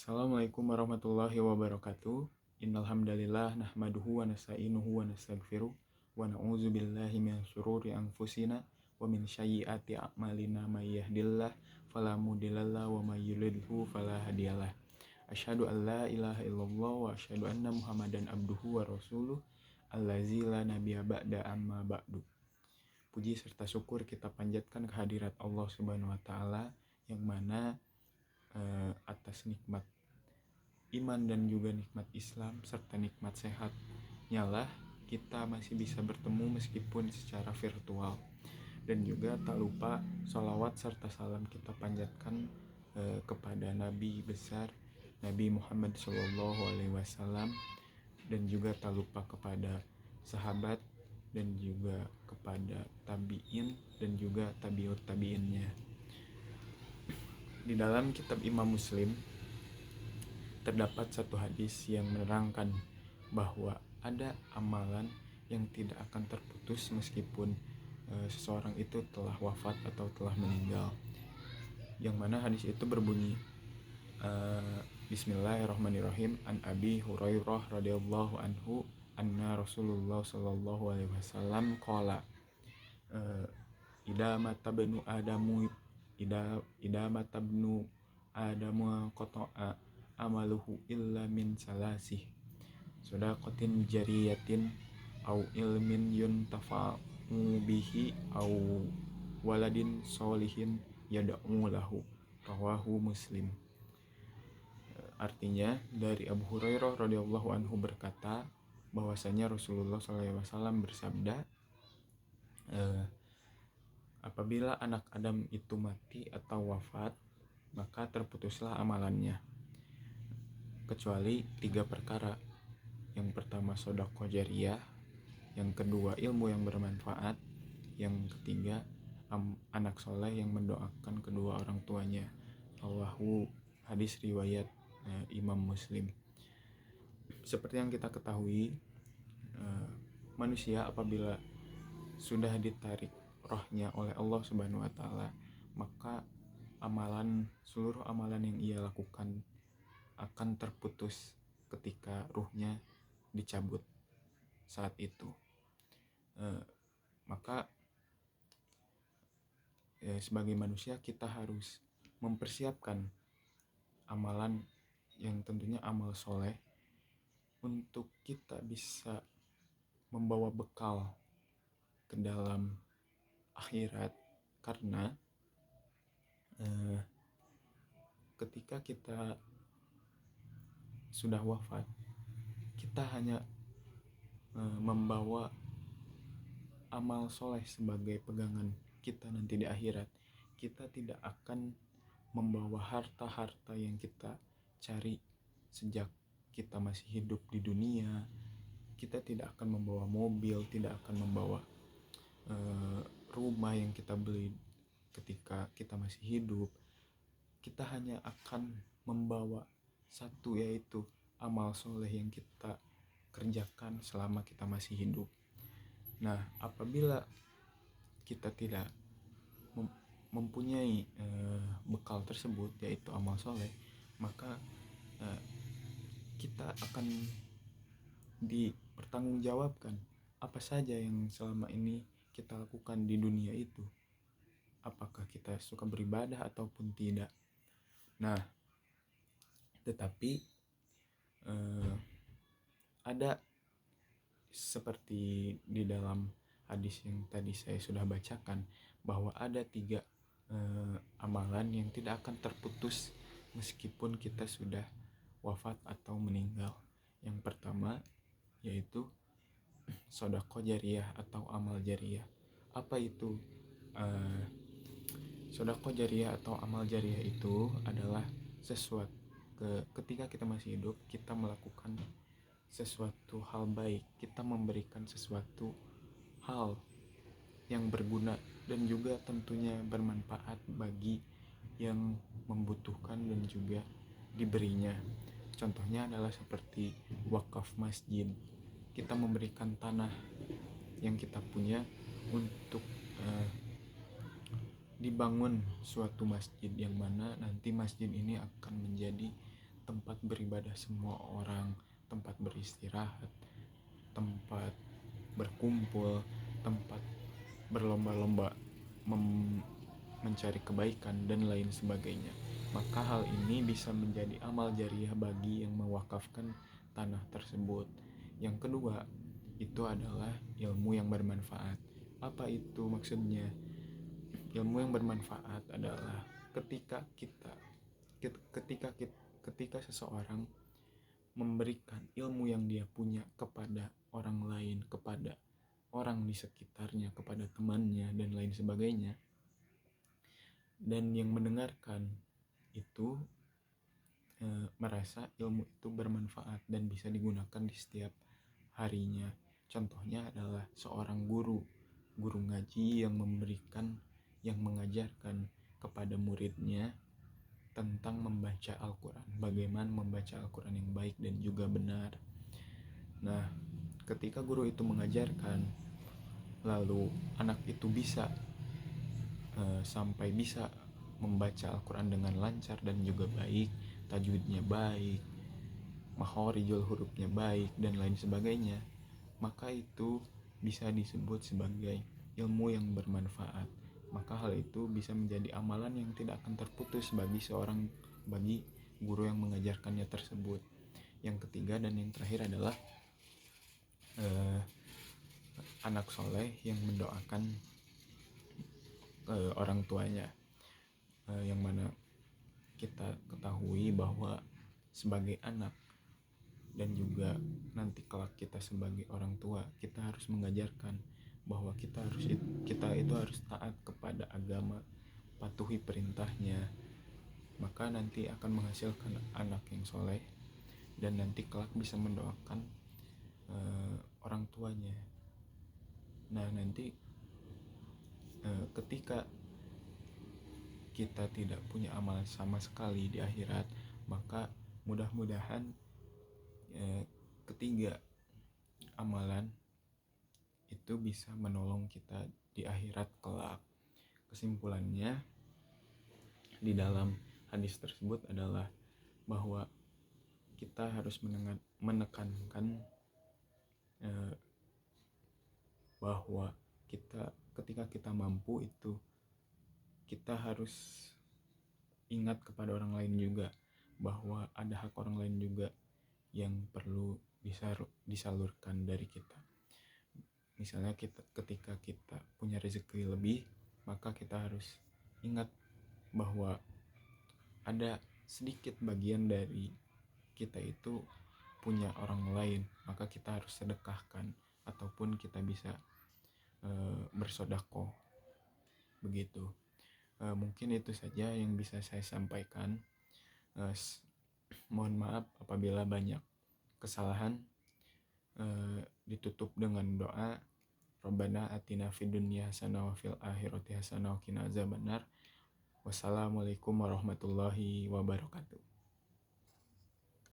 Assalamualaikum warahmatullahi wabarakatuh. Innal hamdalillah nahmaduhu wa nasta'inuhu wa nastaghfiruh wa na'udzu billahi min syururi anfusina wa min sayyiati a'malina may yahdihillahu fala mudhillalah wa may yudlilhu fala hadiyalah. Asyhadu an la ilaha illallah wa asyhadu anna Muhammadan abduhu wa rasuluh allazi la nabiyya ba'da amma ba'du. Puji serta syukur kita panjatkan kehadirat Allah Subhanahu wa taala yang mana atas nikmat iman dan juga nikmat Islam serta nikmat sehat nyalah kita masih bisa bertemu meskipun secara virtual. Dan juga tak lupa sholawat serta salam kita panjatkan kepada Nabi besar Nabi Muhammad SAW, dan juga tak lupa kepada sahabat dan juga kepada tabi'in dan juga tabi'ut tabi'innya. Di dalam kitab Imam Muslim terdapat satu hadis yang menerangkan bahwa ada amalan yang tidak akan terputus meskipun seseorang itu telah wafat atau telah meninggal. Yang mana hadis itu berbunyi Bismillahirrahmanirrahim, an Abi Hurairah radhiyallahu anhu anna Rasulullah sallallahu alaihi wasallam qala idza matabnu adamu idza matabnu adamu qata'a amaluhu illa min salasih shadaqatin jariyatin au ilmin yuntafa'u bihi au waladin sholihin yad'u lahu, rawahu Muslim. Artinya dari Abu Hurairah radhiyallahu anhu berkata bahwasanya Rasulullah SAW bersabda, apabila anak Adam itu mati atau wafat, maka terputuslah amalannya kecuali 3 perkara. Yang pertama sedekah jariyah, yang kedua ilmu yang bermanfaat, yang ketiga anak soleh yang mendoakan kedua orang tuanya. Rawahu, hadis riwayat Imam Muslim. Seperti yang kita ketahui, manusia apabila sudah ditarik rohnya oleh Allah Subhanahu wa taala, maka seluruh amalan yang ia lakukan akan terputus ketika ruhnya dicabut saat itu. Maka sebagai manusia kita harus mempersiapkan amalan yang tentunya amal soleh untuk kita bisa membawa bekal ke dalam akhirat. Karena ketika kita sudah wafat, kita hanya membawa amal soleh sebagai pegangan kita nanti di akhirat. Kita tidak akan membawa harta-harta yang kita cari sejak kita masih hidup di dunia. Kita tidak akan membawa mobil, tidak akan membawa rumah yang kita beli ketika kita masih hidup. Kita hanya akan membawa satu, yaitu amal soleh yang kita kerjakan selama kita masih hidup. Nah, apabila kita tidak mempunyai bekal tersebut, yaitu amal soleh, maka kita akan dipertanggungjawabkan apa saja yang selama ini kita lakukan di dunia itu. Apakah kita suka beribadah ataupun tidak. Nah, tetapi ada seperti di dalam hadis yang tadi saya sudah bacakan, bahwa ada 3 amalan yang tidak akan terputus meskipun kita sudah wafat atau meninggal. Yang pertama yaitu sedekah jariyah atau amal jariyah. Apa itu sedekah jariyah atau amal jariyah? Itu adalah sesuatu ketika kita masih hidup, kita melakukan sesuatu hal baik, kita memberikan sesuatu hal yang berguna dan juga tentunya bermanfaat bagi yang membutuhkan dan juga diberinya. Contohnya adalah seperti wakaf masjid. Kita memberikan tanah yang kita punya untuk dibangun suatu masjid, yang mana nanti masjid ini akan menjadi tempat beribadah semua orang, tempat beristirahat, tempat berkumpul, tempat berlomba-lomba mencari kebaikan dan lain sebagainya. Maka hal ini bisa menjadi amal jariah bagi yang mewakafkan tanah tersebut. Yang kedua, itu adalah ilmu yang bermanfaat. Apa itu maksudnya? Ilmu yang bermanfaat adalah ketika seseorang memberikan ilmu yang dia punya kepada orang lain, kepada orang di sekitarnya, kepada temannya dan lain sebagainya, dan yang mendengarkan itu merasa ilmu itu bermanfaat dan bisa digunakan di setiap harinya. Contohnya adalah seorang guru ngaji yang mengajarkan kepada muridnya tentang membaca Al-Quran, bagaimana membaca Al-Quran yang baik dan juga benar. Nah, ketika guru itu mengajarkan, lalu anak itu bisa sampai bisa membaca Al-Quran dengan lancar dan juga baik, tajwidnya baik, makharijul hurufnya baik, dan lain sebagainya, maka itu bisa disebut sebagai ilmu yang bermanfaat. Maka hal itu bisa menjadi amalan yang tidak akan terputus bagi guru yang mengajarkannya tersebut. Yang ketiga dan yang terakhir adalah anak soleh yang mendoakan orang tuanya, yang mana kita ketahui bahwa sebagai anak dan juga nanti kelak kita sebagai orang tua, kita harus mengajarkan bahwa kita itu harus taat kepada agama, patuhi perintahnya, maka nanti akan menghasilkan anak yang soleh dan nanti kelak bisa mendoakan orang tuanya. Nah, nanti ketika kita tidak punya amal sama sekali di akhirat, maka mudah-mudahan ketiga amalan itu bisa menolong kita di akhirat kelak. Kesimpulannya di dalam hadis tersebut adalah bahwa kita harus menekankan bahwa ketika kita mampu itu kita harus ingat kepada orang lain juga, bahwa ada hak orang lain juga yang perlu disalurkan dari kita. Misalnya ketika kita punya rezeki lebih, maka kita harus ingat bahwa ada sedikit bagian dari kita itu punya orang lain, maka kita harus sedekahkan ataupun kita bisa bersedekah. Begitu. Mungkin itu saja yang bisa saya sampaikan. Mohon maaf apabila banyak kesalahan. Ditutup dengan doa, Rabbana atina fid dunya hasanah wa fil akhirati hasanah wa qina azabannar. Wassalamualaikum warahmatullahi wabarakatuh.